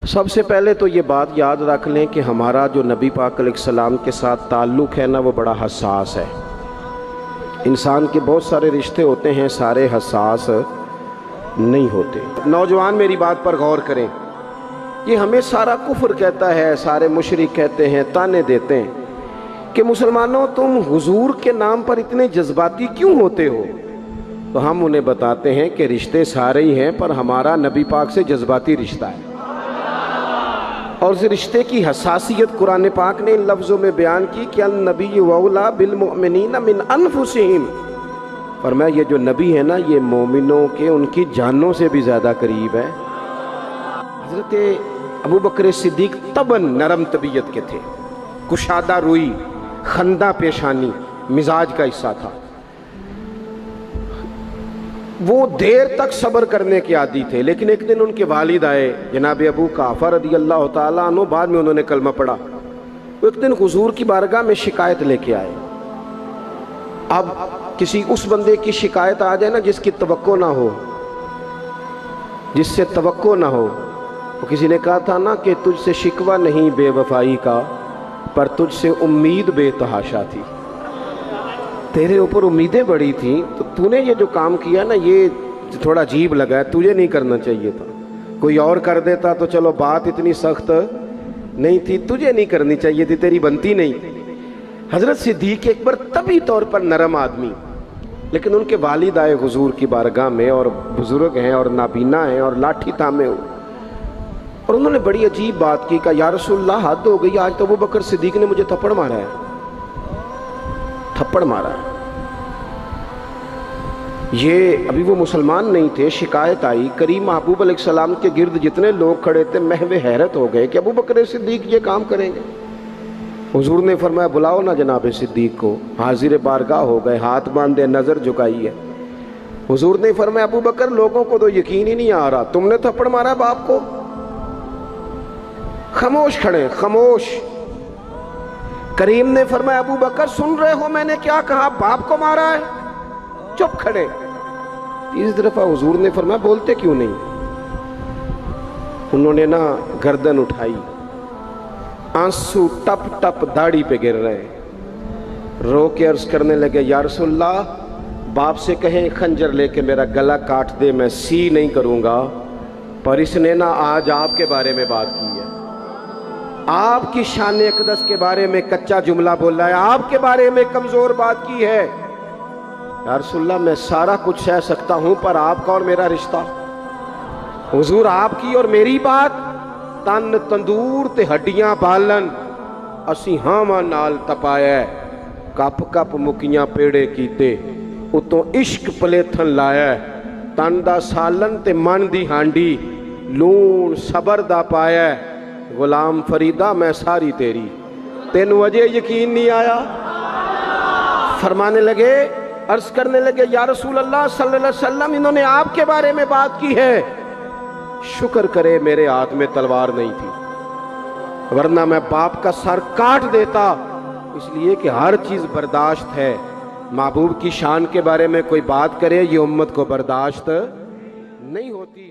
سب سے پہلے تو یہ بات یاد رکھ لیں کہ ہمارا جو نبی پاک علیہ السلام کے ساتھ تعلق ہے نا، وہ بڑا حساس ہے۔ انسان کے بہت سارے رشتے ہوتے ہیں، سارے حساس نہیں ہوتے۔ نوجوان میری بات پر غور کریں، یہ ہمیں سارا کفر کہتا ہے، سارے مشرک کہتے ہیں، تانے دیتے ہیں کہ مسلمانوں تم حضور کے نام پر اتنے جذباتی کیوں ہوتے ہو؟ تو ہم انہیں بتاتے ہیں کہ رشتے سارے ہی ہیں، پر ہمارا نبی پاک سے جذباتی رشتہ ہے، اور اس رشتے کی حساسیت قرآن پاک نے ان لفظوں میں بیان کی کہ النبی اولیٰ بالمؤمنین من انفسہم، فرمایا یہ جو نبی ہے نا، یہ مومنوں کے ان کی جانوں سے بھی زیادہ قریب ہے۔ حضرت ابو بکر صدیق طبعاً نرم طبیعت کے تھے، کشادہ روئی، خندہ پیشانی مزاج کا حصہ تھا۔ وہ دیر تک صبر کرنے کے عادی تھے، لیکن ایک دن ان کے والد آئے، جناب ابو قحافہ رضی اللہ تعالیٰ عنہ، بعد میں انہوں نے کلمہ پڑھا۔ وہ ایک دن حضور کی بارگاہ میں شکایت لے کے آئے۔ اب کسی اس بندے کی شکایت آ جائے نا جس کی توقع نہ ہو، جس سے توقع نہ ہو، وہ کسی نے کہا تھا نا کہ تجھ سے شکوہ نہیں بے وفائی کا، پر تجھ سے امید بے تحاشا تھی۔ تیرے اوپر امیدیں بڑی تھیں، تو نے یہ جو کام کیا نا، یہ تھوڑا عجیب لگا ہے، تجھے نہیں کرنا چاہیے تھا، کوئی اور کر دیتا تو چلو بات اتنی سخت نہیں تھی، تجھے نہیں کرنی چاہیے تھی، تیری بنتی نہیں۔ حضرت صدیق اکبر طبی طور پر نرم آدمی، لیکن ان کے والد آئے حضور کی بارگاہ میں، اور بزرگ ہیں اور نابینا ہیں اور لاٹھی تھامے ہوئے، اور انہوں نے بڑی عجیب بات کی، کہا یا رسول اللہ حد ہو گئی، آج تو ابو بکر صدیق نے مجھے تھپڑ مارا ہے، تھپڑ مارا ہے۔ یہ ابھی وہ مسلمان نہیں تھے، شکایت آئی، کریم محبوب علیہ السلام کے گرد جتنے لوگ کھڑے تھے محو حیرت ہو گئے کہ ابو بکر صدیق یہ کام کریں گے۔ حضور نے فرمایا بلاؤ نا جناب صدیق کو، حاضر بارگاہ ہو گئے، ہاتھ باندھے، نظر جھکائی ہے۔ حضور نے فرمایا ابو بکر لوگوں کو تو یقین ہی نہیں آ رہا، تم نے تھپڑ مارا باپ کو؟ خاموش کھڑے، خاموش۔ کریم نے فرمایا ابو بکر سن رہے ہو میں نے کیا کہا، باپ کو مارا ہے؟ چپ کھڑے۔ تیسری دفعہ حضور نے فرمایا بولتے کیوں نہیں؟ انہوں نے نا گردن اٹھائی، آنسو ٹپ ٹپ داڑھی پہ گر رہے، رو کے عرض کرنے لگے یا رسول اللہ باپ سے کہیں خنجر لے کے میرا گلا کاٹ دے، میں سی نہیں کروں گا، پر اس نے نا آج آپ کے بارے میں بات کی ہے، آپ کی شان اقدس کے بارے میں کچا جملہ بولا ہے، آپ کے بارے میں کمزور بات کی ہے۔ یا رسول اللہ میں سارا کچھ سہ سکتا ہوں، پر آپ کا اور میرا رشتہ، حضور آپ کی اور میری بات، تن تندور تے ہڈیاں بالن، اسی ہاواں نال تپایا، کپ کپ مکیاں پیڑے کیتے، اتوں عشق پلیتھن لایا، تن دا سالن تے من دی ہانڈی، لون صبر دا پایا، غلام فریدہ میں ساری تیری، تینوں وجہ یقین نہیں آیا؟ فرمانے لگے، عرض کرنے لگے یا رسول اللہ صلی اللہ علیہ وسلم انہوں نے آپ کے بارے میں بات کی ہے، شکر کرے میرے ہاتھ میں تلوار نہیں تھی، ورنہ میں باپ کا سر کاٹ دیتا، اس لیے کہ ہر چیز برداشت ہے، محبوب کی شان کے بارے میں کوئی بات کرے یہ امت کو برداشت نہیں ہوتی۔